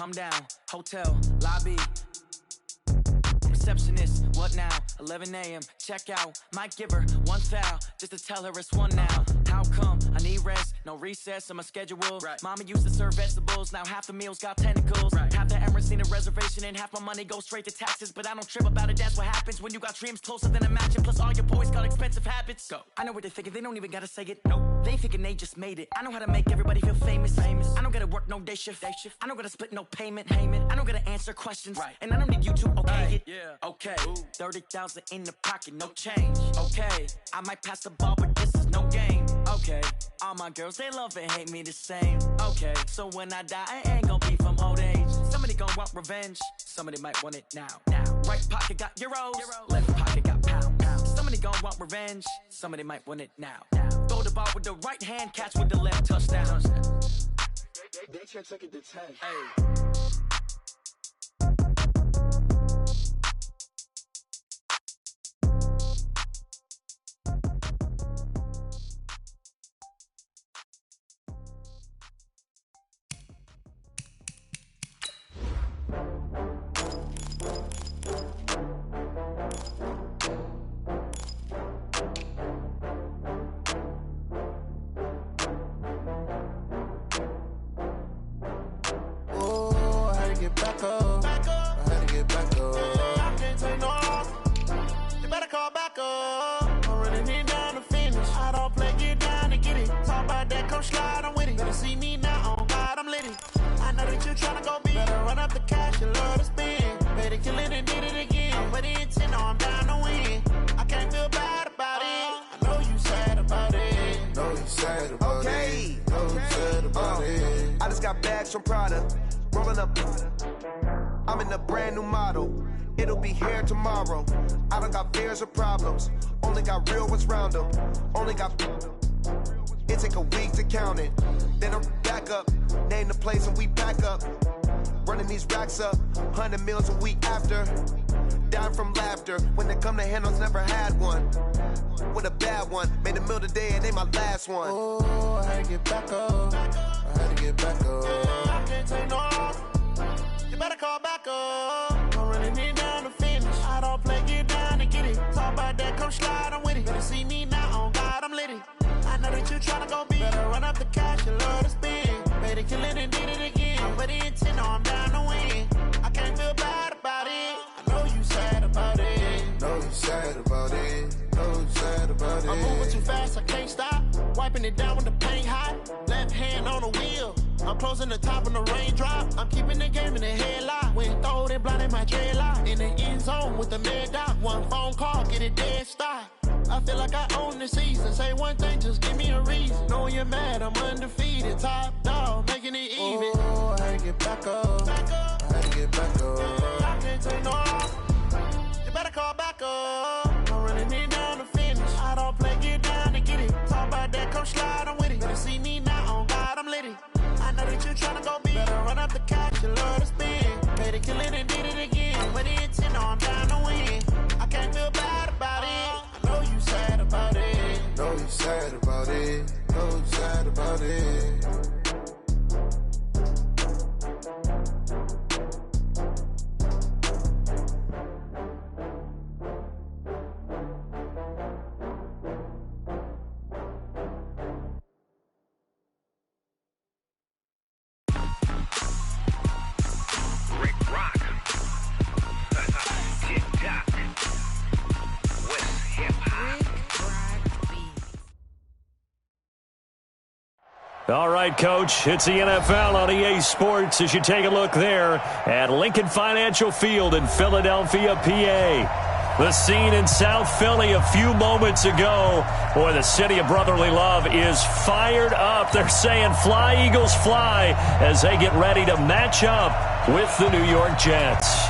come down, hotel, lobby. Receptionist, what now? 11 a.m., check out. Might give her one foul, just to tell her it's one now. How come? I need rest, no recess in my schedule. Right. Mama used to serve vegetables, now half the meals got tentacles. Right. Half the Emirates need a reservation and half my money goes straight to taxes. But I don't trip about it, that's what happens when you got dreams closer than a matching. Plus all your boys got expensive habits. Go. I know what they're thinking, they don't even gotta say it. Nope. They thinking they just made it. I know how to make everybody feel famous. I don't gotta work no day shift. I don't gotta split no payment. I don't gotta answer questions. Right. And I don't need you to okay it. Yeah. Okay, 30,000 in the pocket, no change. Okay, I might pass the ball, but this is no game. Okay, all my girls, they love and hate me the same. Okay, so when I die, it ain't gonna be from old age. Somebody gonna want revenge, somebody might want it now. Right pocket got euros, left pocket got pounds. Somebody gonna want revenge, somebody might want it now. Throw the ball with the right hand, catch with the left, touchdown. They can't take it to 10. Hey. From Prada, rolling up. I'm in a brand new model. It'll be here tomorrow. I don't got fears or problems. Only got real ones round them. Only got. It take a week to count it. Then I'm back up. Name the place and we back up. Running these racks up. 100 meals a week after. Dying from laughter. When they come to handles, never had one. With a bad one. Made a meal today and they my last one. Oh, I had to get back up. I had to get back up. I can't take no off. You better call back up. I'm running it down to finish. I don't play, get down to get it. Talk about that, come slide, I'm with it. Better see me now, on God, I'm litty. I know that you tryna go big. Better run up the cash, you love to spend. Better kill it and did it again. I'm ready to 10, no, I'm down to win. I can't feel bad about it. I know you sad about it. Know you sad about it. Know you sad about it. I'm moving too fast, I can't stop. Wiping it down when the paint hot. Left hand on the wheel. I'm closing the top when the raindrop. I'm keeping the game in the headlock. When throw it blind in my dreadlock. In the end zone with the mad dot. One phone call, get it dead stop. I feel like I own the season. Say one thing, just give me a reason. Knowing you're mad, I'm undefeated. Top dog, making it even. Oh, I had to get back up. I had to get back up. I can't take no off. You better call back up. I'm running it down to finish. I don't play, get down to get it. Talk about that, come slide, I'm with it. Better see me now, on God, I'm litty. I know that you tryna go big. Better run up the cash, you love to spend. Better kill it and did it again. I'm ready to 10, no, I'm down to win. I can't feel bad about it. I know you sad about it. Know you sad about it. Know you sad about it. All right, Coach, it's the NFL on EA Sports as you take a look there at Lincoln Financial Field in Philadelphia, PA. The scene in South Philly a few moments ago. Boy, the city of brotherly love is fired up. They're saying fly, Eagles, fly as they get ready to match up with the New York Jets.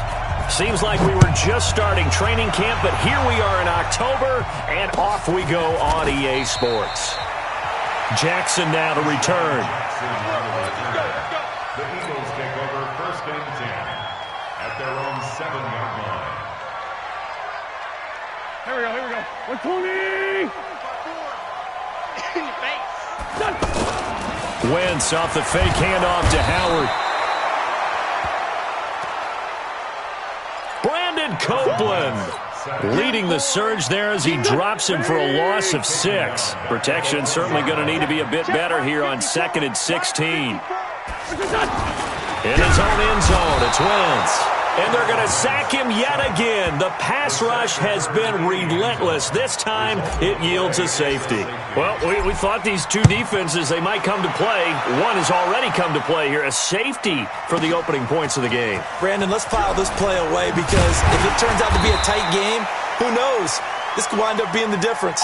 Seems like we were just starting training camp, but here we are in October, and off we go on EA Sports. Jackson now to return. The Eagles take over first and 10 at their own 7-yard line. Here we go. 120! In your face. Wentz off the fake handoff to Howard. Rashad Copeland leading the surge there as he drops him for a loss of 6. Protection certainly going to need to be a bit better here on 2nd and 16. In his own end zone, it's Wentz. And they're going to sack him yet again. The pass rush has been relentless. This time, it yields a safety. Well, we thought these two defenses, they might come to play. One has already come to play here. A safety for the opening points of the game. Brandon, let's file this play away because if it turns out to be a tight game, who knows? This could wind up being the difference.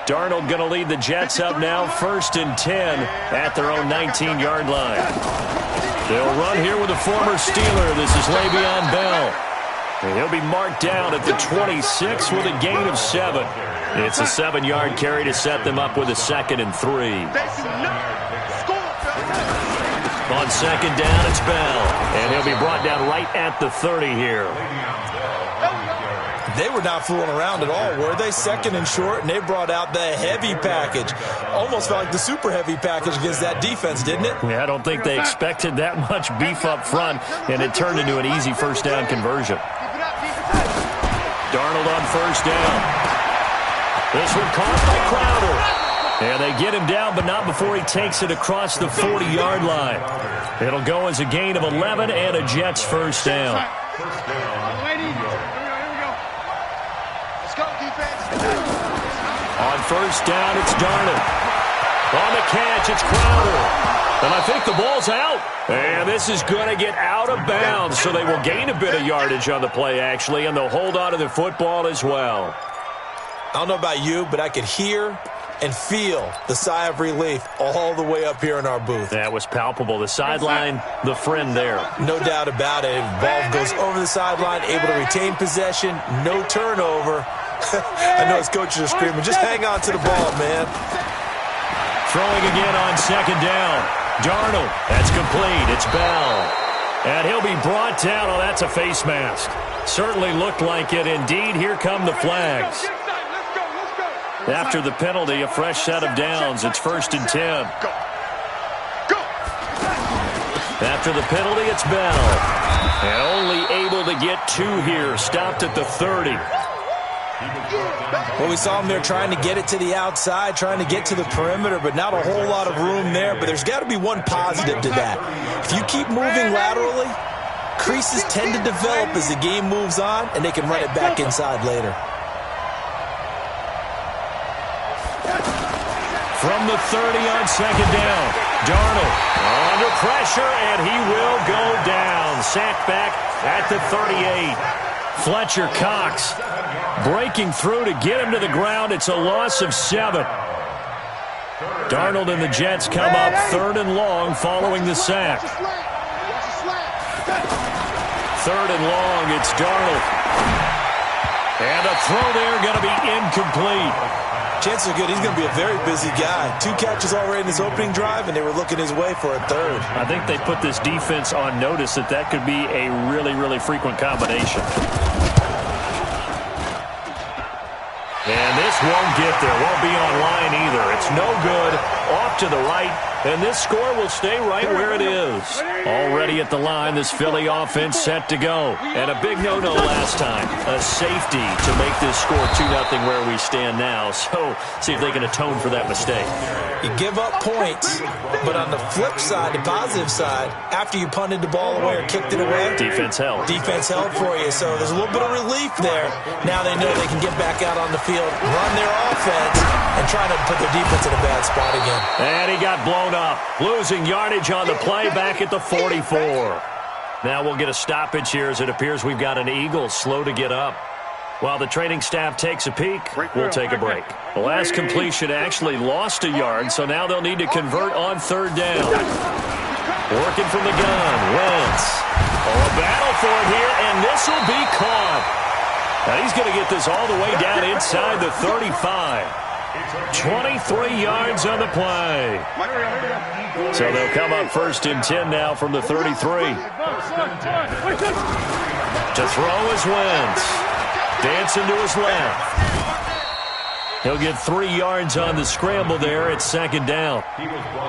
Darnold going to lead the Jets up now, 1st and 10 at their own 19-yard line. They'll run here with a former Steeler. This is Le'Veon Bell. And he'll be marked down at the 26 with a gain of 7. It's a 7-yard carry to set them up with a 2nd and 3. On 2nd down, it's Bell. And he'll be brought down right at the 30 here. They were not fooling around at all, were they? 2nd and short, and they brought out the heavy package. Almost felt like the super heavy package against that defense, didn't it? Yeah, I don't think they expected that much beef up front, and it turned into an easy 1st down conversion. Darnold on 1st down. This one caught by Crowder. And they get him down, but not before he takes it across the 40-yard line. It'll go as a gain of 11 and a Jets 1st down. On 1st down, it's Darnold. On the catch, it's Crowder. And I think the ball's out. And this is going to get out of bounds, so they will gain a bit of yardage on the play, actually, and they'll hold on to the football as well. I don't know about you, but I could hear and feel the sigh of relief all the way up here in our booth. That was palpable. The sideline, the friend there. No doubt about it. Ball goes over the sideline, able to retain possession, no turnover. I know his coaches are screaming, just hang on to the ball, man. Throwing again on 2nd down. Darnold, that's complete. It's Bell. And he'll be brought down. Oh, that's a face mask. Certainly looked like it. Indeed, here come the flags. After the penalty, a fresh set of downs. It's 1st and 10. After the penalty, it's Bell. And only able to get 2 here. Stopped at the 30. Well, we saw him there trying to get it to the outside, trying to get to the perimeter, but not a whole lot of room there. But there's got to be one positive to that. If you keep moving laterally, creases tend to develop as the game moves on, and they can run it back inside later. From the 30 on 2nd down, Darnold under pressure, and he will go down. Sacked back at the 38. Fletcher Cox breaking through to get him to the ground. It's a loss of 7. Darnold and the Jets come up 3rd and long following the sack. 3rd and long, it's Darnold. And a throw there going to be incomplete. Chances are good he's going to be a very busy guy. 2 catches already in his opening drive, and they were looking his way for a 3rd. I think they put this defense on notice that could be a really, really frequent combination. And this won't get there. Won't be on line either. It's no good. Off to the right. And this score will stay right where it is. Already at the line, this Philly offense set to go. And a big no-no last time. A safety to make this score 2-0 where we stand now. So, see if they can atone for that mistake. You give up points, but on the flip side, the positive side, after you punted the ball away or kicked it away, defense held. Defense held for you. So there's a little bit of relief there. Now they know they can get back out on the field, run their offense, and try to put their defense in a bad spot again. And he got blown up, losing yardage on the play back at the 44. Now we'll get a stoppage here as it appears we've got an Eagle slow to get up. While the training staff takes a peek, we'll take a break. The last completion actually lost a yard, so now they'll need to convert on 3rd down. Working from the gun, Wentz. Oh, a battle for it here, and this will be caught. Now he's going to get this all the way down inside the 35. 23 yards on the play. So they'll come up 1st and 10 now from the 33. To throw is Wentz. Dancing to his left. He'll get 3 yards on the scramble there at second down.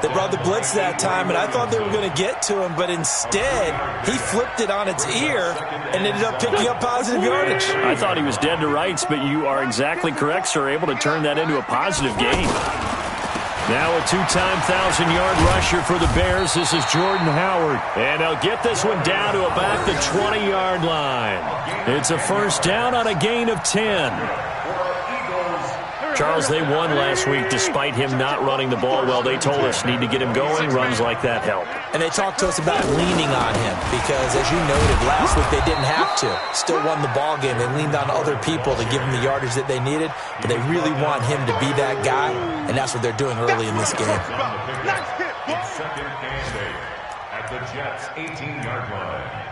They brought the blitz that time, and I thought they were going to get to him, but instead he flipped it on its ear and ended up picking up positive yardage. I thought he was dead to rights, but you are exactly correct, sir. Able to turn that into a positive gain. Now a 2-time 1,000-yard rusher for the Bears. This is Jordan Howard. And they'll get this one down to about the 20-yard line. It's a first down on a gain of 10. Charles, they won last week despite him not running the ball well. They told us need to get him going. Runs like that help. And they talked to us about leaning on him because, as you noted, last week they didn't have to. Still won the ball game. They leaned on other people to give him the yardage that they needed, but they really want him to be that guy, and that's what they're doing early in this game. It's second and 8 at the Jets' 18-yard line.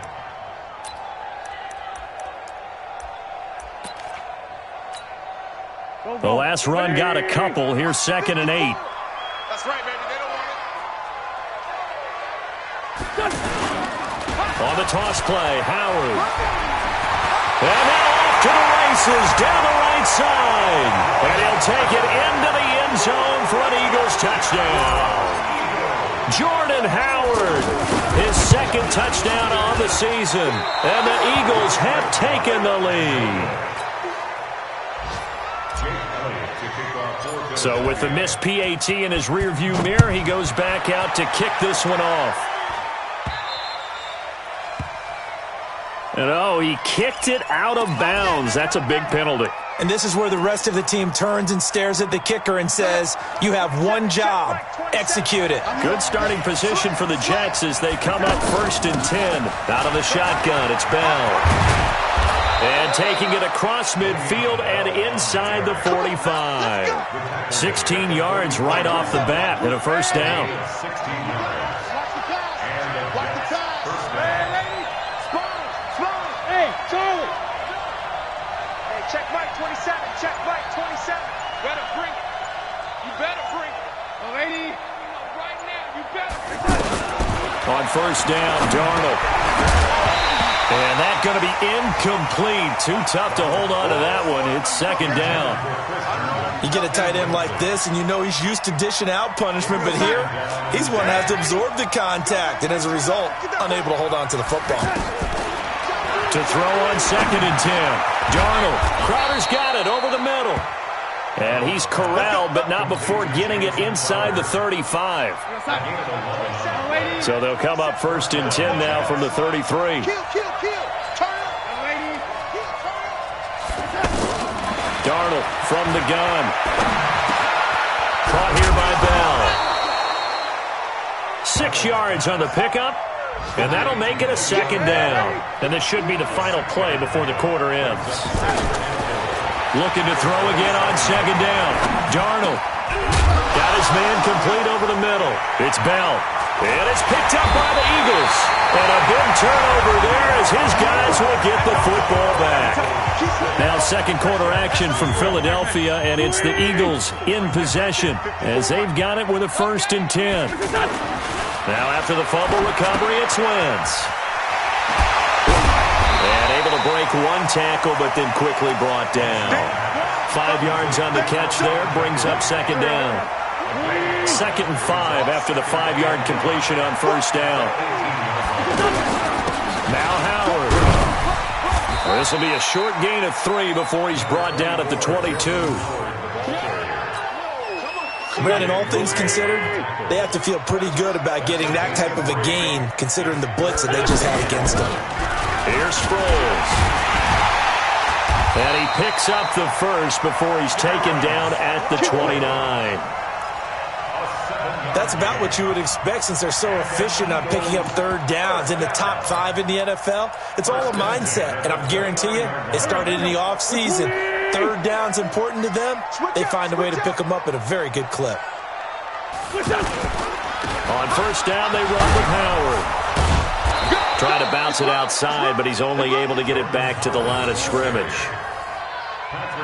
The last run got a couple. Here's second and 8. That's right, baby. They don't want it. On the toss play, Howard. And now off to the races down the right side. And he'll take it into the end zone for an Eagles touchdown. Jordan Howard, his second touchdown of the season. And the Eagles have taken the lead. So with the missed PAT in his rearview mirror, he goes back out to kick this one off. And oh, he kicked it out of bounds. That's a big penalty. And this is where the rest of the team turns and stares at the kicker and says, you have one job, execute it. Good starting position for the Jets as they come up first and 10. Out of the shotgun, it's Bell. And taking it across midfield and inside the 45. 16 yards right off the bat and a first down. Hey, Charlie. Hey, check Mike 27. Check Mike 27. Better bring it. You better bring it. Oh, lady. Right now, you better bring it. On first down, Darnold. And that's going to be incomplete. Too tough to hold on to that one. It's second down. You get a tight end like this, and you know he's used to dishing out punishment, but here, he's one that has to absorb the contact, and as a result, unable to hold on to the football. To throw on second and 10. Darnold. Crowder's got it over the middle. And he's corralled, but not before getting it inside the 35. So they'll come up first and 10 now from the 33. Darnold from the gun. Caught here by Bell. 6 yards on the pickup. And that'll make it a second down. And this should be the final play before the quarter ends. Looking to throw again on second down. Darnold. Got his man complete over the middle. It's Bell. And it's picked up by the Eagles. And a big turnover there as his guys will get the football back. Now second quarter action from Philadelphia, and it's the Eagles in possession as they've got it with a first and 10. Now after the fumble recovery, it's Wentz. And able to break one tackle, but then quickly brought down. 5 yards on the catch there, brings up second down. Second and 5 after the 5-yard completion on first down. Now Howard. This will be a short gain of 3 before he's brought down at the 22. Brandon, all things considered, they have to feel pretty good about getting that type of a gain considering the blitz that they just had against them. Here's Sproles. And he picks up the first before he's taken down at the 29. That's about what you would expect since they're so efficient on picking up third downs in the top 5 in the NFL. It's all a mindset, and I guarantee you, it started in the offseason. Third down's important to them. They find a way to pick them up at a very good clip. On first down, they run with Howard. Trying to bounce it outside, but he's only able to get it back to the line of scrimmage.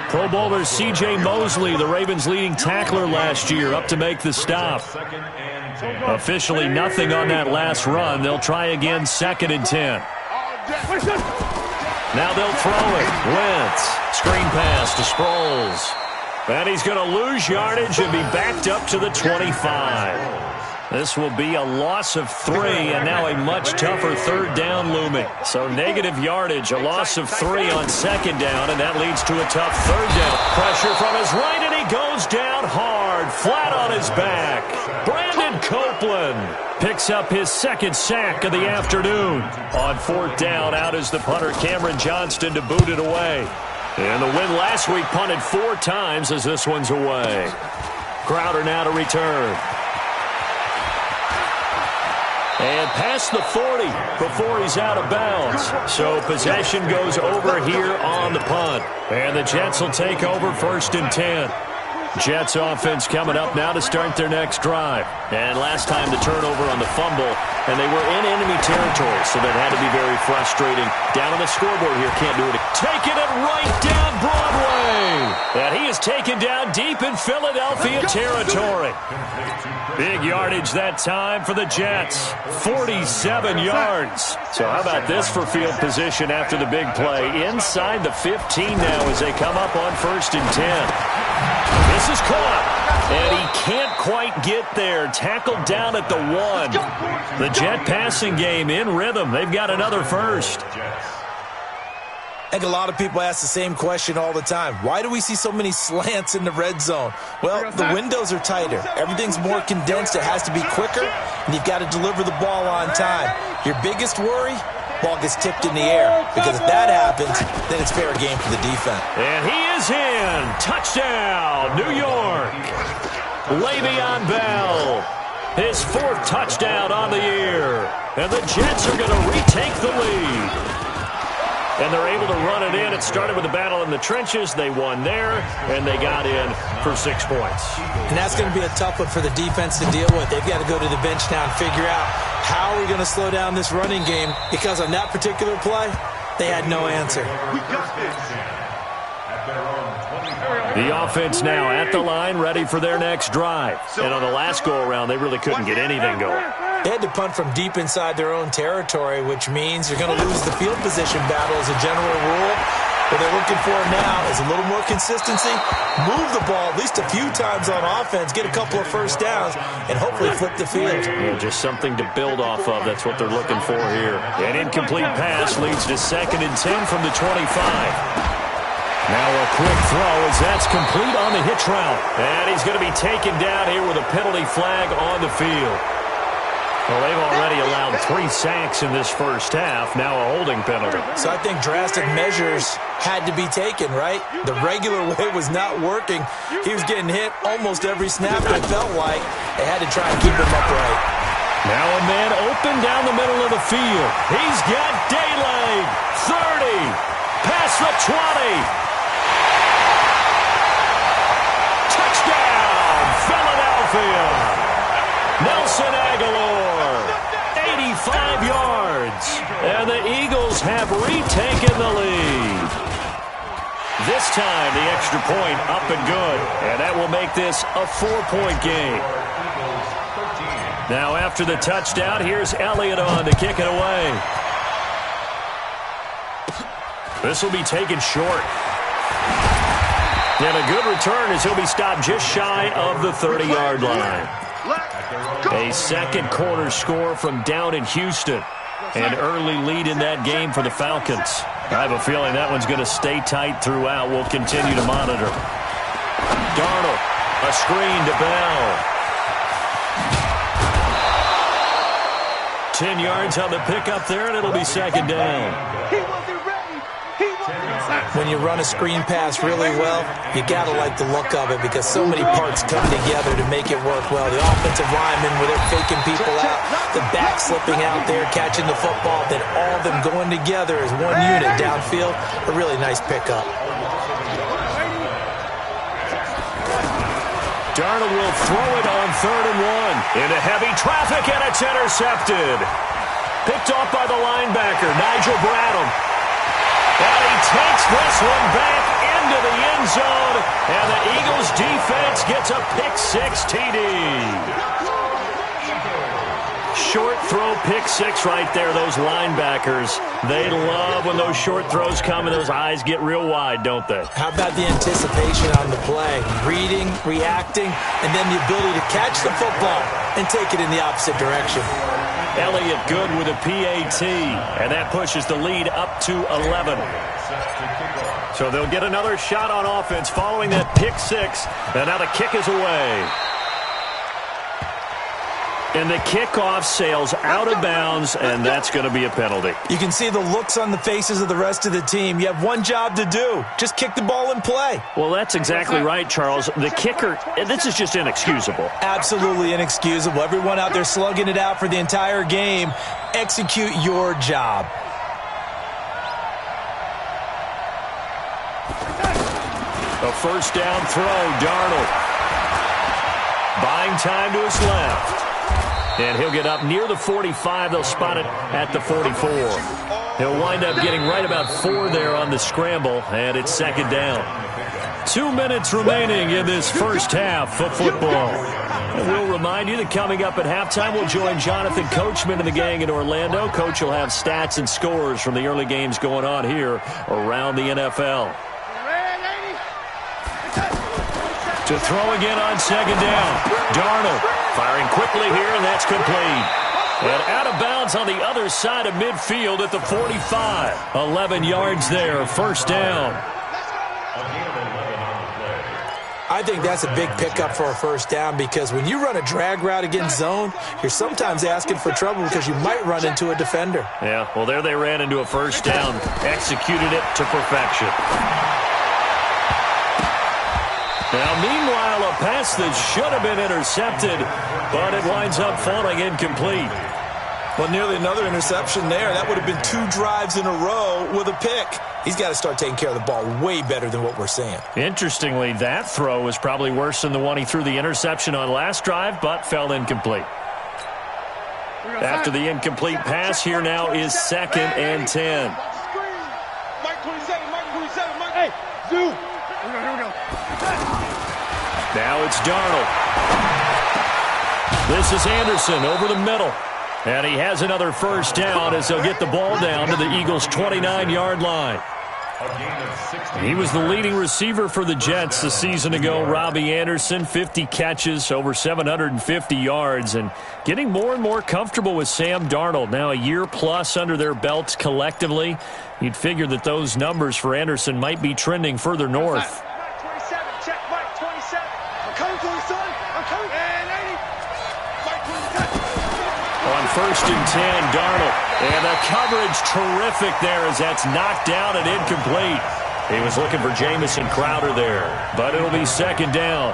Pro Bowler C.J. Mosley, the Ravens' leading tackler last year, up to make the stop. Officially nothing on that last run. They'll try again, second and 10. Now they'll throw it. Wentz. Screen pass to Sproles. And he's going to lose yardage and be backed up to the 25. This will be a loss of 3, and now a much tougher third down looming. So negative yardage, a loss of 3 on second down, and that leads to a tough third down. Pressure from his right, and he goes down hard, flat on his back. Brandon Copeland picks up his second sack of the afternoon. On fourth down, out is the punter Cameron Johnston to boot it away. And the win last week punted 4 times as this one's away. Crowder now to return. And past the 40 before he's out of bounds. So possession goes over here on the punt. And the Jets will take over 1st and 10. Jets offense coming up now to start their next drive. And last time the turnover on the fumble, and they were in enemy territory, so that had to be very frustrating. Down on the scoreboard here, can't do it. Taking it right down Broadway. And he is taken down deep in Philadelphia territory. Big yardage that time for the Jets. 47 yards. So how about this for field position after the big play? Inside the 15 now as they come up on 1st and 10. This is caught, and he can't quite get there. Tackled down at the 1. The Jet passing game in rhythm. They've got another first. I think a lot of people ask the same question all the time. Why do we see so many slants in the red zone? Well, the windows are tighter. Everything's more condensed. It has to be quicker, and you've got to deliver the ball on time. Your biggest worry? Ball gets tipped in the air, because if that happens, then it's fair game for the defense. And he is in. Touchdown, New York. Le'Veon Bell, his 4th touchdown on the year. And the Jets are going to retake the lead. And they're able to run it in. It started with a battle in the trenches. They won there, and they got in for 6 points. And that's going to be a tough one for the defense to deal with. They've got to go to the bench now and figure out how are we going to slow down this running game, because on that particular play, they had no answer. The offense now at the line, ready for their next drive. And on the last go-around, they really couldn't get anything going. They had to punt from deep inside their own territory, which means you're going to lose the field position battle as a general rule. What they're looking for now is a little more consistency, move the ball at least a few times on offense, get a couple of first downs, and hopefully flip the field. Yeah, just something to build off of. That's what they're looking for here. An incomplete pass leads to 2nd and 10 from the 25. Now a quick throw as that's complete on the hitch route. And he's going to be taken down here with a penalty flag on the field. Well, they've already allowed 3 sacks in this first half. Now a holding penalty. So I think drastic measures had to be taken, right? The regular way was not working. He was getting hit almost every snap, it felt like. They had to try and keep him upright. Now a man open down the middle of the field. He's got daylight. 30. Past the 20. Touchdown, Philadelphia. Nelson Aguilar, 85 yards, and the Eagles have retaken the lead. This time, the extra point up and good, and that will make this a 4-point game. Now, after the touchdown, here's Elliott on to kick it away. This will be taken short. And a good return as he'll be stopped just shy of the 30-yard line. A second quarter score from down in Houston. An early lead in that game for the Falcons. I have a feeling that one's going to stay tight throughout. We'll continue to monitor. Darnold, a screen to Bell. 10 yards on the pickup there, and it'll be 2nd down. When you run a screen pass really well, you got to like the look of it because so many parts come together to make it work well. The offensive linemen, where they're faking people out, the back slipping out there, catching the football, then all of them going together as one unit downfield. A really nice pickup. Darnold will throw it on 3rd and 1. Into heavy traffic, and it's intercepted. Picked off by the linebacker, Nigel Bradham. And he takes this one back into the end zone, and the Eagles defense gets a pick-6 TD. Short throw, pick six right there. Those linebackers, they love when those short throws come and those eyes get real wide, don't they? How about the anticipation on the play? Reading, reacting, and then the ability to catch the football and take it in the opposite direction. Elliott good with a PAT, and that pushes the lead up to 11. So they'll get another shot on offense following that pick six, and now the kick is away. And the kickoff sails out of bounds, and that's going to be a penalty. You can see the looks on the faces of the rest of the team. You have one job to do. Just kick the ball and play. Well, that's exactly right, Charles. The kicker, this is just inexcusable. Absolutely inexcusable. Everyone out there slugging it out for the entire game. Execute your job. A first down throw, Darnold. Buying time to his left. And he'll get up near the 45. They'll spot it at the 44. He'll wind up getting right about 4 there on the scramble, and it's second down. 2 minutes remaining in this first half of football. And we'll remind you that coming up at halftime, we'll join Jonathan Coachman and the gang in Orlando. Coach will have stats and scores from the early games going on here around the NFL. To throw again on second down. Darnold firing quickly here, and that's complete. And out of bounds on the other side of midfield at the 45. 11 yards there, first down. I think that's a big pickup for a first down because when you run a drag route against zone, you're sometimes asking for trouble because you might run into a defender. Yeah, well, there they ran into a first down, executed it to perfection. Now, meanwhile, a pass that should have been intercepted, but it winds up falling incomplete. Well, nearly another interception there. That would have been 2 drives in a row with a pick. He's got to start taking care of the ball way better than what we're seeing. Interestingly, that throw was probably worse than the one he threw the interception on last drive, but fell incomplete. After the incomplete pass, here now is 2nd and 10. Mike 27, Mike 27, Mike. Hey, Zoo. Here we go. Now it's Darnold. This is Anderson over the middle. And he has another first down as they'll get the ball down to the Eagles' 29-yard line. He was the leading receiver for the Jets a season ago. Robbie Anderson, 50 catches, over 750 yards, and getting more and more comfortable with Sam Darnold. Now a year plus under their belts collectively. You'd figure that those numbers for Anderson might be trending further north. Mike 27, check Mike 27. I'm coming for you, son. I'm coming. And 80. Mike 27. On 1st and 10, Darnold. And the coverage terrific there as that's knocked down and incomplete. He was looking for Jamison Crowder there, but it'll be 2nd down.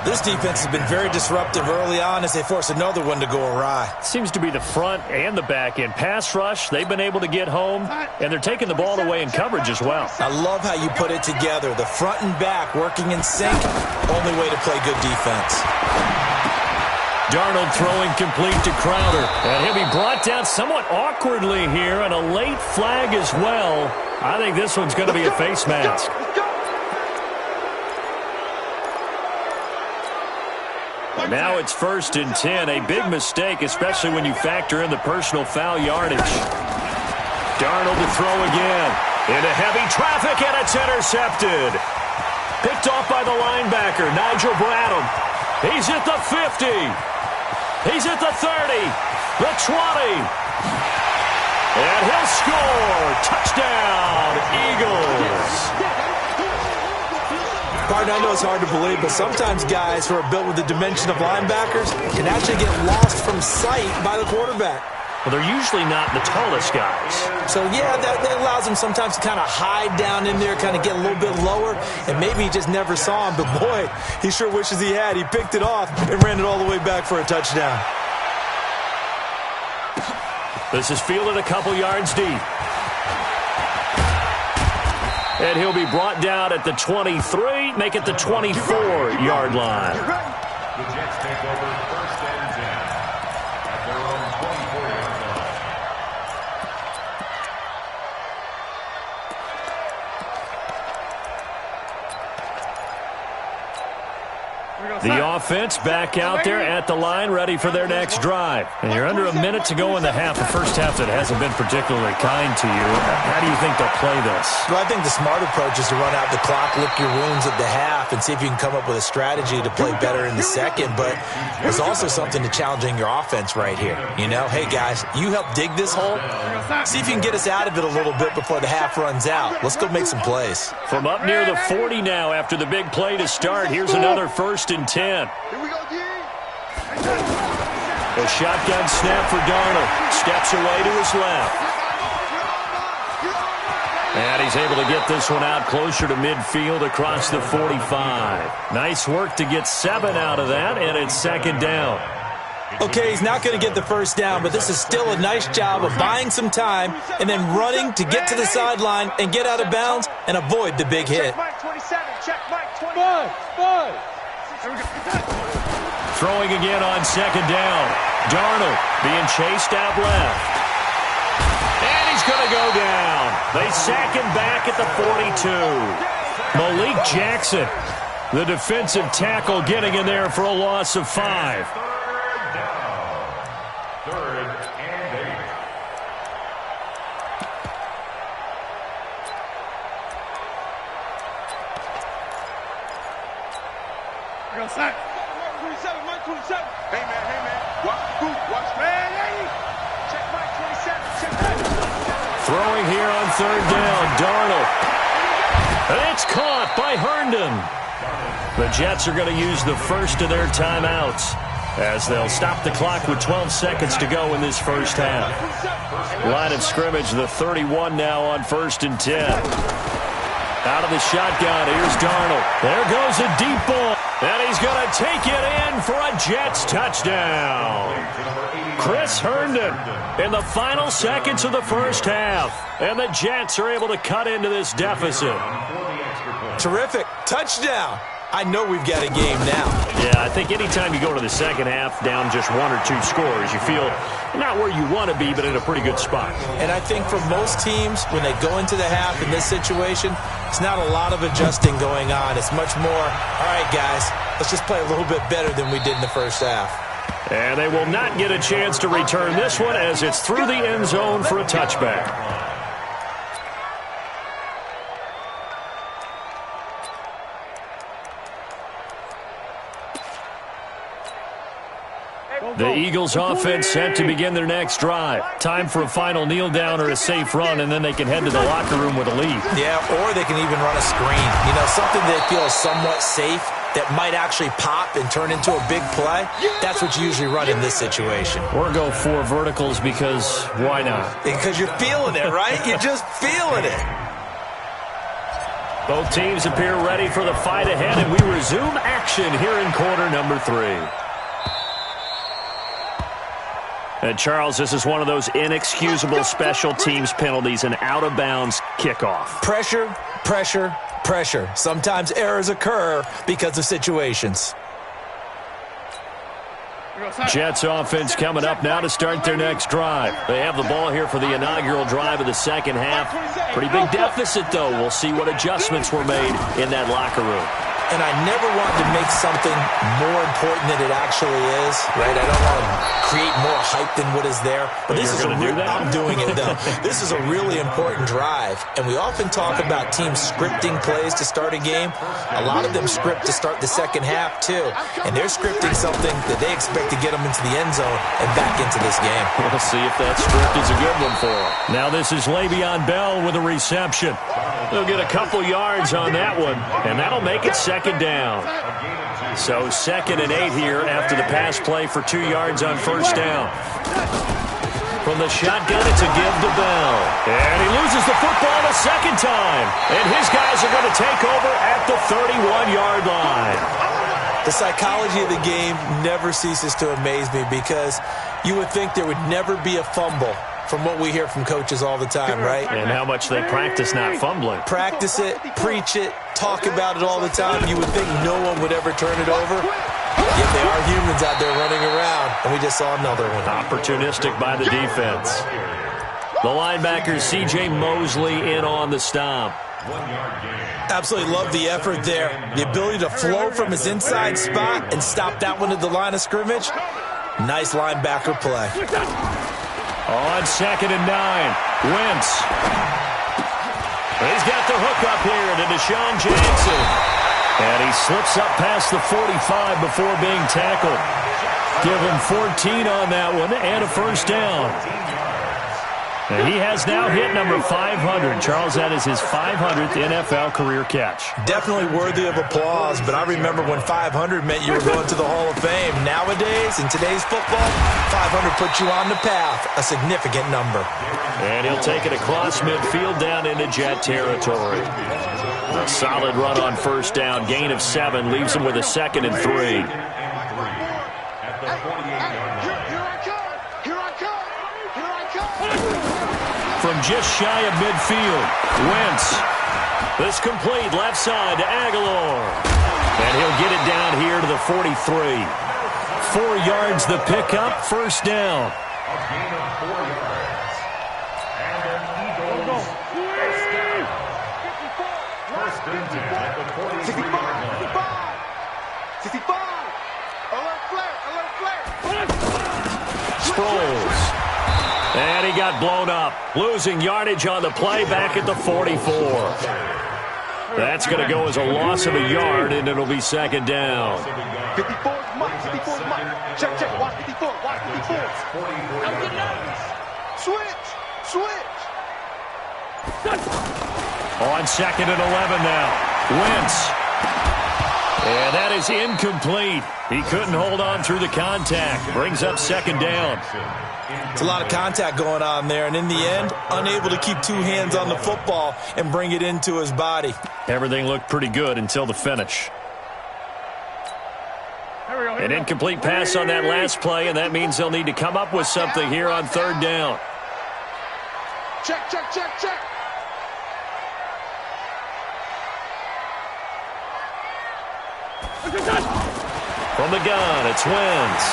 This defense has been very disruptive early on as they force another one to go awry. Seems to be the front and the back end. Pass rush, they've been able to get home, and they're taking the ball away in coverage as well. I love how you put it together. The front and back working in sync, only way to play good defense. Darnold throwing complete to Crowder. And he'll be brought down somewhat awkwardly here, and a late flag as well. I think this one's going to be a face mask. And now it's 1st and 10. A big mistake, especially when you factor in the personal foul yardage. Darnold to throw again. Into heavy traffic, and it's intercepted. Picked off by the linebacker, Nigel Bradham. He's at the 50. He's at the 30, the 20, and he'll score. Touchdown, Eagles. Pardon, I know it's hard to believe, but sometimes guys who are built with the dimension of linebackers can actually get lost from sight by the quarterback. Well, they're usually not the tallest guys. So, yeah, that allows them sometimes to kind of hide down in there, kind of get a little bit lower, and maybe he just never saw him. But, boy, he sure wishes he had. He picked it off and ran it all the way back for a touchdown. This is fielded a couple yards deep. And he'll be brought down at the 23, make it the 24-yard line. The Jets take over 1st and 10 at their own 24-yard line. The offense back out there at the line, ready for their next drive. And you're under a minute to go in the half, a first half that hasn't been particularly kind to you. How do you think they'll play this? Well, I think the smart approach is to run out the clock, lick your wounds at the half, and see if you can come up with a strategy to play better in the second. But there's also something to challenging your offense right here. You know, hey, guys, you help dig this hole. See if you can get us out of it a little bit before the half runs out. Let's go make some plays. From up near the 40 now after the big play to start, here's another 1st and 10. Here we go, G. A shotgun snap for Darnold. Steps away to his left. And he's able to get this one out closer to midfield across the 45. Nice work to get 7 out of that, and it's 2nd down. Okay, he's not going to get the first down, but this is still a nice job of buying some time and then running to get to the sideline and get out of bounds and avoid the big hit. Check Mike 27. Check Mike 27. Five. Throwing again on 2nd down. Darnold being chased out left. And he's going to go down. They sack him back at the 42. Malik Jackson, the defensive tackle, getting in there for a loss of 5. Sack. Mike 27. Hey, man. Watch, man. Check Mike 27. Check Mike. Throwing here on 3rd down. Darnold. And it's caught by Herndon. The Jets are going to use the first of their timeouts as they'll stop the clock with 12 seconds to go in this first half. Line of scrimmage, the 31 now on 1st and 10. Out of the shotgun, here's Darnold. There goes a deep ball. And he's going to take it in for a Jets touchdown. Chris Herndon in the final seconds of the first half. And the Jets are able to cut into this deficit. Terrific. Touchdown. I know we've got a game now. Yeah, I think anytime you go to the second half down just 1 or 2 scores, you feel not where you want to be, but in a pretty good spot. And I think for most teams, when they go into the half in this situation, it's not a lot of adjusting going on. It's much more, all right, guys, let's just play a little bit better than we did in the first half. And they will not get a chance to return this one as it's through the end zone for a touchback. The Eagles offense set to begin their next drive. Time for a final kneel down or a safe run, and then they can head to the locker room with a lead. Yeah, or they can even run a screen. You know, something they feel is somewhat safe that might actually pop and turn into a big play. That's what you usually run in this situation. Or go 4 verticals because why not? Because you're feeling it, right? You're just feeling it. Both teams appear ready for the fight ahead, and we resume action here in quarter number 3. And Charles, this is one of those inexcusable special teams penalties, an out-of-bounds kickoff. Pressure, pressure, pressure. Sometimes errors occur because of situations. Jets offense coming up now to start their next drive. They have the ball here for the inaugural drive of the second half. Pretty big deficit, though. We'll see what adjustments were made in that locker room. And I never want to make something more important than it actually is, right? I don't want to create more hype than what is there. But this is I'm doing it, though. This is a really important drive. And we often talk about teams scripting plays to start a game. A lot of them script to start the second half, too. And they're scripting something that they expect to get them into the end zone and back into this game. We'll see if that script is a good one for them. Now this is Le'Veon Bell with a reception. They'll get a couple yards on that one, and that'll make it 2nd down. So 2nd and 8 here after the pass play for 2 yards on 1st down. From the shotgun, it's a give to Bell. And he loses the football a 2nd time. And his guys are going to take over at the 31-yard line. The psychology of the game never ceases to amaze me because you would think there would never be a fumble from what we hear from coaches all the time, right? And how much they practice not fumbling. Practice it, preach it, talk about it all the time. You would think no one would ever turn it over. Yet they are humans out there running around, and we just saw another one. Opportunistic by the defense. The linebacker, C.J. Mosley, in on the stop. 1-yard gain. Absolutely love the effort there. The ability to flow from his inside spot and stop that one at the line of scrimmage. Nice linebacker play. On 2nd and 9, Wentz. He's got the hook up here to Deshaun Jackson. And he slips up past the 45 before being tackled. Give him 14 on that one and a first down. And he has now hit number 500. Charles, that is his 500th NFL career catch. Definitely worthy of applause, but I remember when 500 meant you were going to the Hall of Fame. Nowadays, in today's football, 500 puts you on the path, a significant number. And he'll take it across midfield down into Jet territory. A solid run on first down, gain of 7, leaves him with a 2nd and 3. From just shy of midfield, Wentz. This complete left side to Aguilar. And he'll get it down here to the 43. 4 yards the pickup, first down. A gain of 4 yards. And an Eagles first down. First and 10 at the 43-yard line. 65. Alert flare. Sproles. And he got blown up. Losing yardage on the play back at the 44. That's going to go as a loss of a yard, and it'll be 2nd down. 54's Mike. 54's Mike. Check. Watch 54. Watch 54. Switch. On 2nd and 11 now. Wentz. And that is incomplete. He couldn't hold on through the contact. Brings up 2nd down. It's a lot of contact going on there, and in the end, unable to keep 2 hands on the football and bring it into his body. Everything looked pretty good until the finish. An incomplete pass on that last play, and that means they'll need to come up with something here on 3rd down. Check. From the gun, it's Wentz.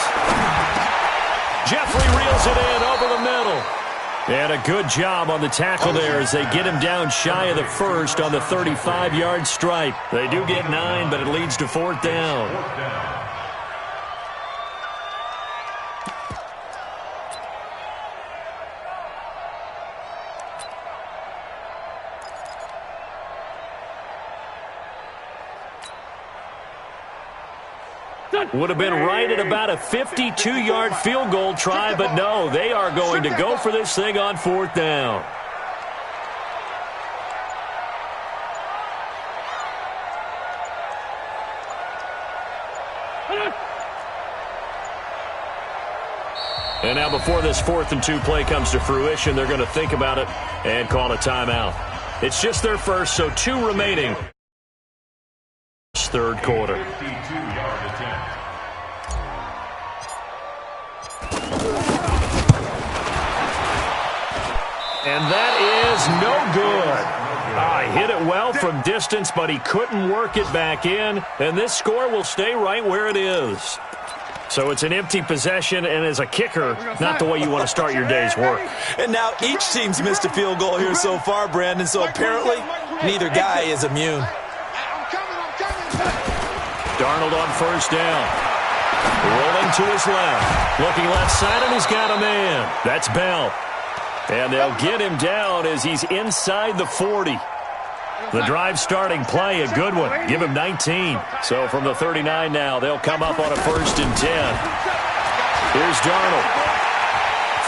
Jeffrey reels it in over the middle. And a good job on the tackle there as they get him down shy of the 1st on the 35-yard stripe. They do get 9, but it leads to 4th down. Would have been right at about a 52-yard field goal try, but no, they are going to go for this thing on 4th down. And now before this 4th and 2 play comes to fruition, they're going to think about it and call a timeout. It's just their first, so 2 remaining. 3rd quarter. 52-yard attempt. And that is no good. Hit it well from distance, but he couldn't work it back in. And this score will stay right where it is. So it's an empty possession, and as a kicker, not the way you want to start your day's work. And now each team's missed a field goal here so far, Brandon, so apparently neither guy is immune. Darnold on first down. Rolling to his left. Looking left side, and he's got a man. That's Bell. And they'll get him down as he's inside the 40. The drive starting play, a good one. Give him 19. So from the 39 now, they'll come up on a 1st and 10. Here's Darnold.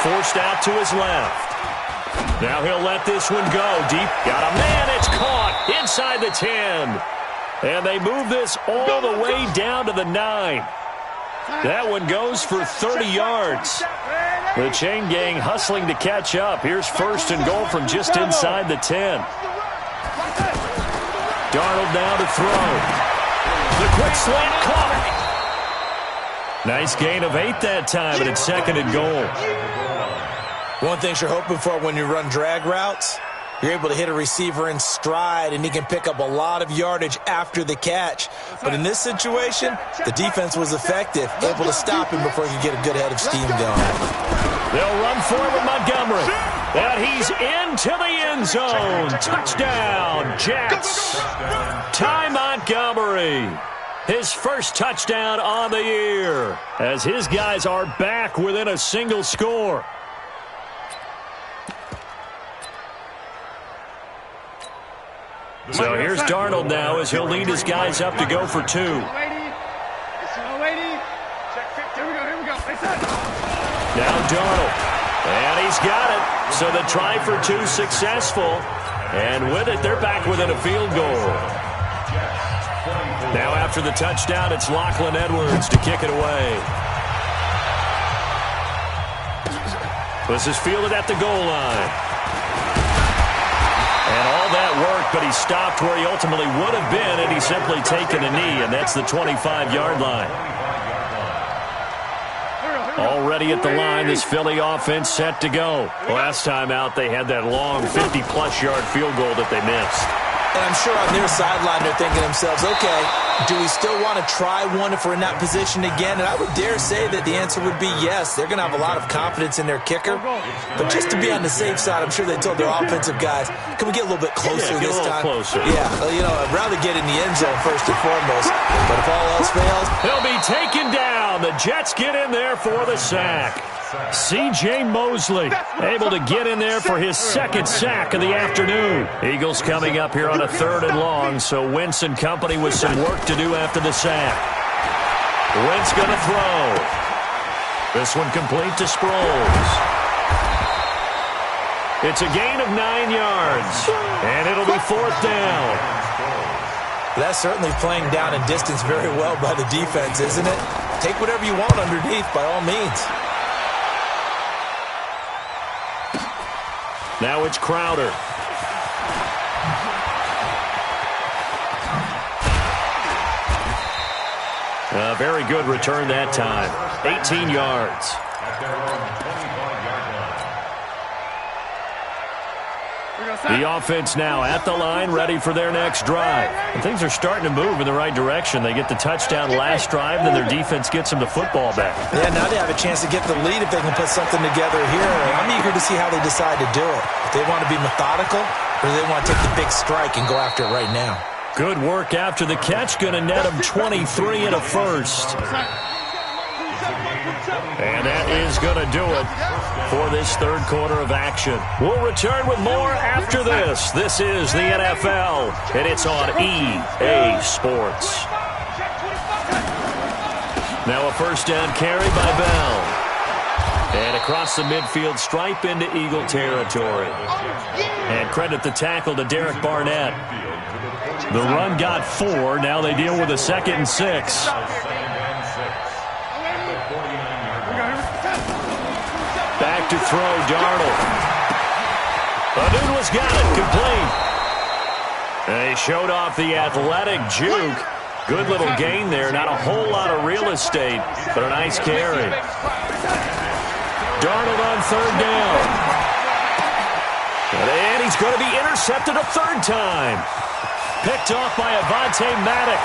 Forced out to his left. Now he'll let this one go deep. Got a man. It's caught inside the 10. And they move this all the way down to the 9. That one goes for 30 yards. The chain gang hustling to catch up. Here's 1st and goal from just inside the 10. Darnold now to throw. The quick slant caught. Nice gain of 8 that time, and it's 2nd and goal. One thing you're hoping for when you run drag routes, you're able to hit a receiver in stride, and he can pick up a lot of yardage after the catch. But in this situation, the defense was effective, able to stop him before he could get a good head of steam going. They'll run for it with Montgomery. And he's into the end zone. Touchdown, Jets. Ty Montgomery. His first touchdown on the year as his guys are back within a single score. So here's Darnold now as he'll lead his guys up to go for two. Now Darnold. And he's got it. So the try for two successful. And with it, they're back within a field goal. Now after the touchdown, it's Lachlan Edwards to kick it away. This is fielded at the goal line. And all that work, but he stopped where he ultimately would have been, and he's simply taken a knee, and that's the 25-yard line. Already at the line, this Philly offense set to go. Last time out, they had that long 50-plus yard field goal that they missed. And I'm sure on their sideline they're thinking to themselves, okay, do we still want to try one if we're in that position again? And I would dare say that the answer would be yes. They're going to have a lot of confidence in their kicker. But just to be on the safe side, I'm sure they told their offensive guys, can we get a little bit closer this time? Closer. Yeah, I'd rather get in the end zone first and foremost. But if all else fails, he'll be taken down. The Jets get in there for the sack. C.J. Mosley able to get in there for his second sack of the afternoon. Eagles coming up here on a 3rd and long, so Wentz and company with some work to do after the sack. Wentz going to throw. This one complete to Sproles. It's a gain of 9 yards, and it'll be 4th down. That's certainly playing down in distance very well by the defense, isn't it? Take whatever you want underneath, by all means. Now it's Crowder. A very good return that time. 18 yards. The offense now at the line, ready for their next drive. And things are starting to move in the right direction. They get the touchdown last drive, then their defense gets them the football back. Yeah, now they have a chance to get the lead if they can put something together here. I'm eager to see how they decide to do it. If they want to be methodical, or do they want to take the big strike and go after it right now? Good work after the catch. Going to net them 23 and a first. And that is going to do it for this 3rd quarter of action. We'll return with more after this. This is the NFL, and it's on EA Sports. Now a first down carry by Bell. And across the midfield stripe into Eagle territory. And credit the tackle to Derek Barnett. The run got 4. Now they deal with a 2nd and 6. Back to throw, Darnold. Aduna's got it, complete. They showed off the athletic juke. Good little gain there. Not a whole lot of real estate, but a nice carry. Darnold on 3rd down. And he's going to be intercepted a 3rd time. Picked off by Avonte Maddox.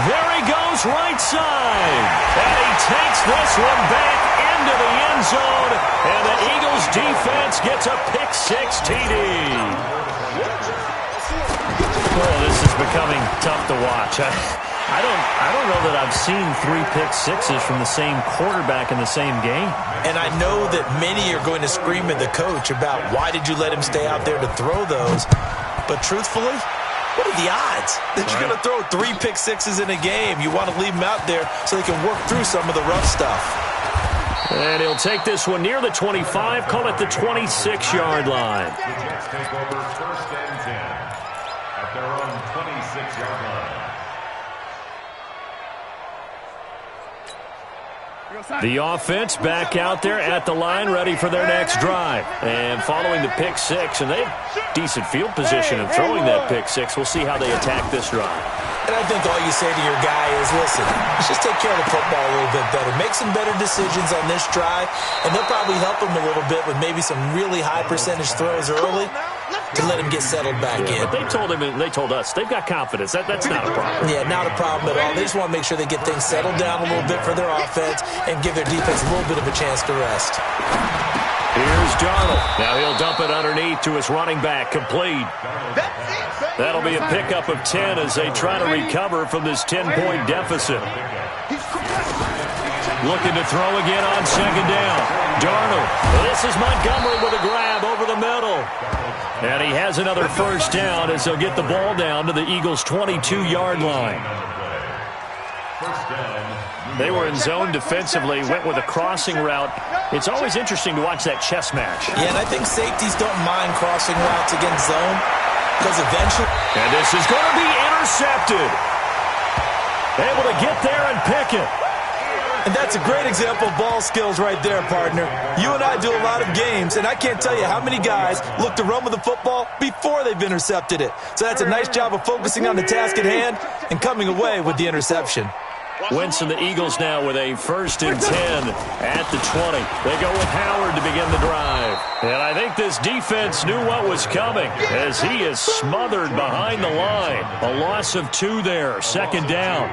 There he goes, right side. And he takes this one back into the end zone. And the Eagles defense gets a pick-6 TD. Oh, this is becoming tough to watch. I don't know that I've seen 3 pick-6s from the same quarterback in the same game. And I know that many are going to scream at the coach about why did you let him stay out there to throw those. But truthfully, what are the odds that you're going to throw 3 pick-6s in a game? You want to leave them out there so they can work through some of the rough stuff. And he'll take this one near the 25, call it the 26-yard line. The Jets take over 1st and 10 at their own 26-yard line. The offense back out there at the line, ready for their next drive. And following the pick-6, and they have decent field position in throwing that pick-6. We'll see how they attack this drive. And I think all you say to your guy is, listen, let's just take care of the football a little bit better. Make some better decisions on this drive, and they'll probably help him a little bit with maybe some really high percentage throws early to let him get settled back in. But they told him, and they told us, they've got confidence. That's not a problem. Yeah, not a problem at all. They just want to make sure they get things settled down a little bit for their offense and give their defense a little bit of a chance to rest. Here's Darnold. Now he'll dump it underneath to his running back. Complete. That'll be a pickup of 10 as they try to recover from this 10-point deficit. Looking to throw again on second down. Darnold. This is Montgomery with a grab over the middle. And he has another first down as they'll get the ball down to the Eagles' 22-yard line. They were in zone defensively, went with a crossing route. It's always interesting to watch that chess match. Yeah, and I think safeties don't mind crossing routes against zone because eventually... And this is going to be intercepted. Able to get there and pick it. And that's a great example of ball skills right there, partner. You and I do a lot of games, and I can't tell you how many guys look to run with the football before they've intercepted it. So that's a nice job of focusing on the task at hand and coming away with the interception. Wentz and the Eagles now with a 1st and 10 at the 20. They go with Howard to begin the drive. And I think this defense knew what was coming as he is smothered behind the line. A loss of 2 there, second down.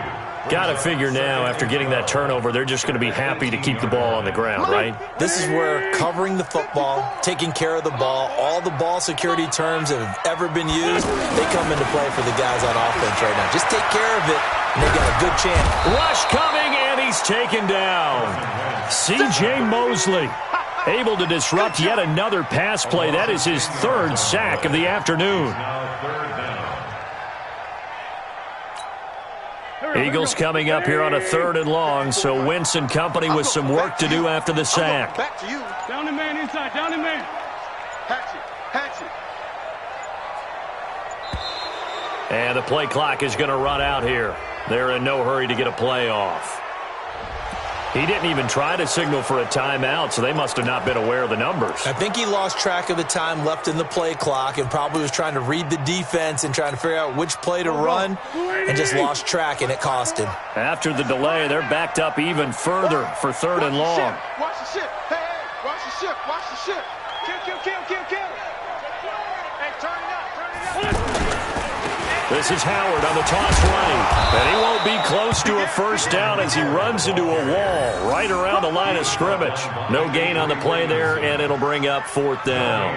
Got to figure now, after getting that turnover, they're just going to be happy to keep the ball on the ground, right? This is where covering the football, taking care of the ball, all the ball security terms that have ever been used, they come into play for the guys on offense right now. Just take care of it, and they got a good chance. Rush coming, and he's taken down. C.J. Mosley able to disrupt yet another pass play. That is his 3rd sack of the afternoon. Eagles coming up here on a 3rd and long, so Wentz and company with some work to do after the sack. Back to you. Down the man inside. Down the man. Hatch it. And the play clock is going to run out here. They're in no hurry to get a play off. He didn't even try to signal for a timeout, so they must have not been aware of the numbers. I think he lost track of the time left in the play clock and probably was trying to read the defense and trying to figure out which play to run and just lost track, and it cost him. After the delay, they're backed up even further for 3rd and long. Watch the ship. Hey, watch the ship. Watch the ship. Kill. Hey, turn it up. This is Howard on the toss right. And he won't be close to a first down as he runs into a wall right around the line of scrimmage. No gain on the play there, and it'll bring up 4th down.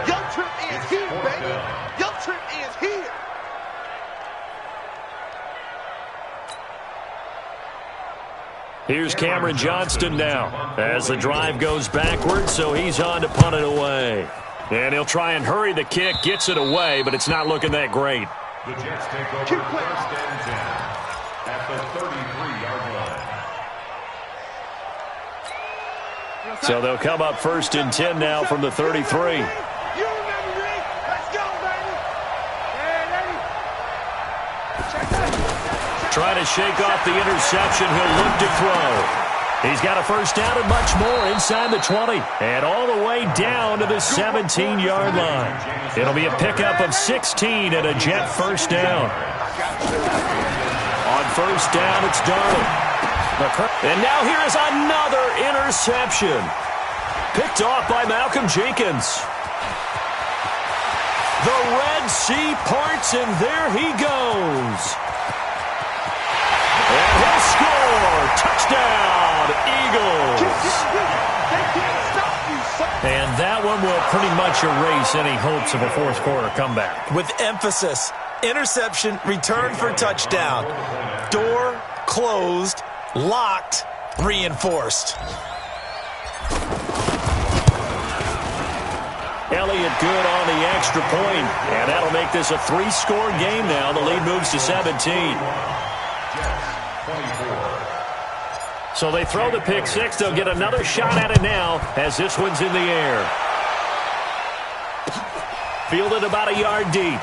Young Trip is here, baby. Young Trip is here. Here's Cameron Johnston now as the drive goes backwards, so he's on to punt it away. And he'll try and hurry the kick, gets it away, but it's not looking that great. The Jets take over 1st and 10 at the 33-yard line. So they'll come up 1st and 10 now from the 33. You remember me? Let's go, baby. Trying to shake off the interception. He'll look to throw. He's got a first down and much more inside the 20 and all the way down to the 17-yard line. It'll be a pickup of 16 and a Jet first down. On first down, it's Darnold. And now here is another interception. Picked off by Malcolm Jenkins. The Red Sea parts, and there he goes. And he'll score. Touchdown, Eagles. And that one will pretty much erase any hopes of a fourth-quarter comeback. With emphasis, interception, return for touchdown. Door closed, locked, reinforced. Elliott good on the extra point, and that'll make this a 3-score game now. The lead moves to 17. So they throw the pick six. They'll get another shot at it now as this one's in the air. Fielded about a yard deep.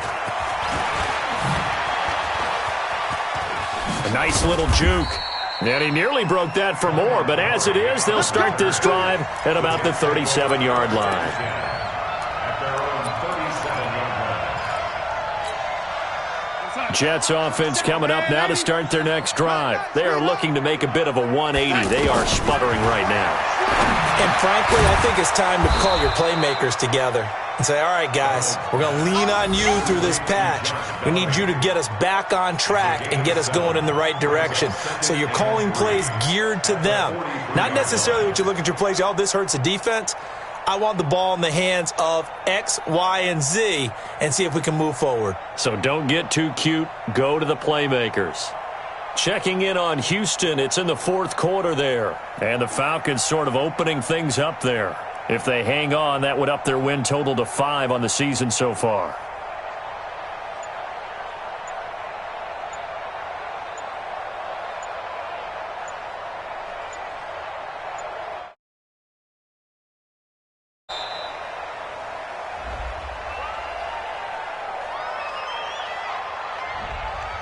A nice little juke. And he nearly broke that for more, but as it is, they'll start this drive at about the 37-yard line. Jets offense coming up now to start their next drive. They are looking to make a bit of a 180. They are sputtering right now. And frankly, I think it's time to call your playmakers together and say, all right, guys, we're going to lean on you through this patch. We need you to get us back on track and get us going in the right direction. So you're calling plays geared to them. Not necessarily what you look at your plays, oh, this hurts the defense. I want the ball in the hands of X, Y, and Z and see if we can move forward. So don't get too cute. Go to the playmakers. Checking in on Houston, it's in the fourth quarter there. And the Falcons sort of opening things up there. If they hang on, that would up their win total to 5 on the season so far.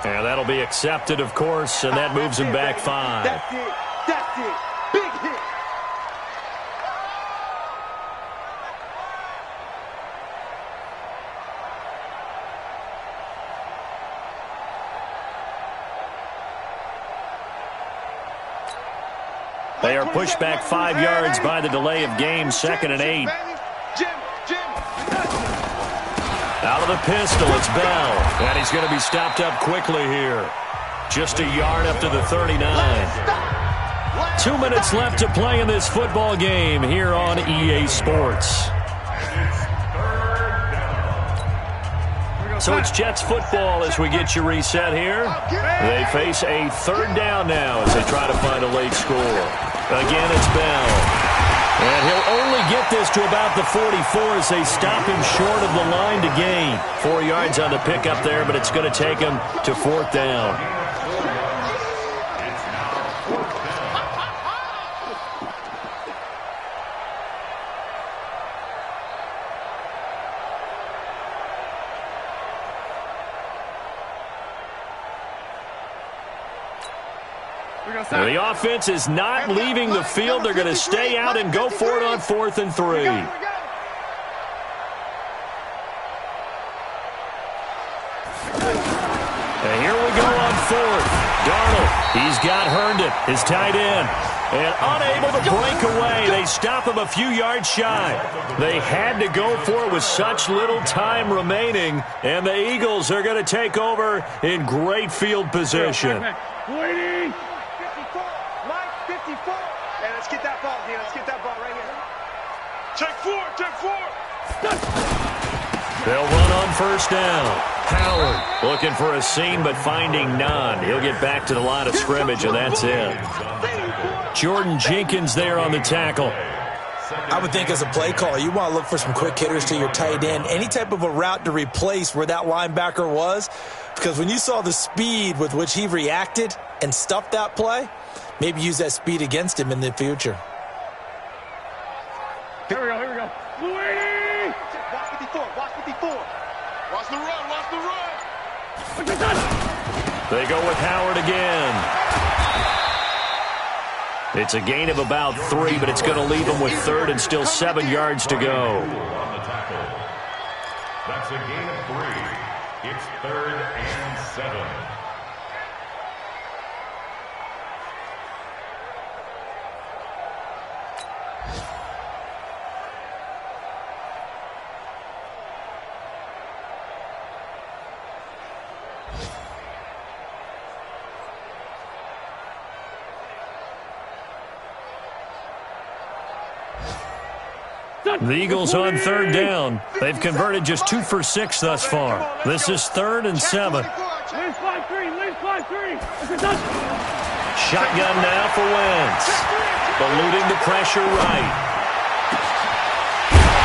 And that'll be accepted, of course, and that moves him back 5. That's it. That's it. Big hit. They are pushed back 5 yards by the delay of game, 2nd and 8. Out of the pistol, it's Bell. And he's going to be stopped up quickly here. Just a yard up to the 39. 2 minutes left to play in this football game here on EA Sports. So it's Jets football as we get you reset here. They face a 3rd down now as they try to find a late score. Again, it's Bell. And he'll only get this to about the 44 as they stop him short of the line to gain. 4 yards on the pickup there, but it's going to take him to 4th down. The offense is not leaving the field. They're going to stay out and go for it on 4th and 3. And here we go on 4th. Darnold, he's got Herndon, his tight end. And unable to break away. They stop him a few yards shy. They had to go for it with such little time remaining. And the Eagles are going to take over in great field position. Waiting. 54. Hey, let's get that ball, D. Let's get that ball right here. Check 4. They'll run on 1st down. Howard looking for a seam but finding none. He'll get back to the line of scrimmage, and that's it. Jordan Jenkins there on the tackle. I would think as a play caller, you want to look for some quick hitters to your tight end. Any type of a route to replace where that linebacker was. Because when you saw the speed with which he reacted and stuffed that play, maybe use that speed against him in the future. Here we go. Waiting. Watch 54. Watch the run. They go with Howard again. It's a gain of about 3, but it's going to leave them with 3rd and still 7 yards to go. That's a gain of 3. It's 3rd and 7. The Eagles on 3rd down. They've converted just 2 for 6 thus far. This is 3rd and 7. Shotgun now for Wentz. Eluding the pressure right.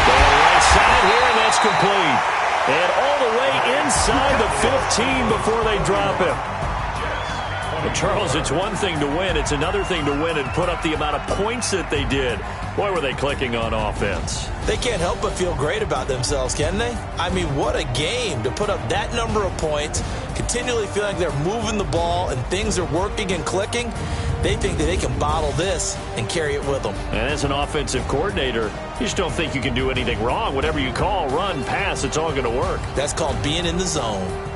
Going right side here, and that's complete. And all the way inside the 15 before they drop him. Well, Charles, it's one thing to win. It's another thing to win and put up the amount of points that they did. Boy, were they clicking on offense. They can't help but feel great about themselves, can they? I mean, what a game to put up that number of points, continually feeling like they're moving the ball and things are working and clicking. They think that they can bottle this and carry it with them. And as an offensive coordinator, you just don't think you can do anything wrong. Whatever you call, run, pass, it's all going to work. That's called being in the zone.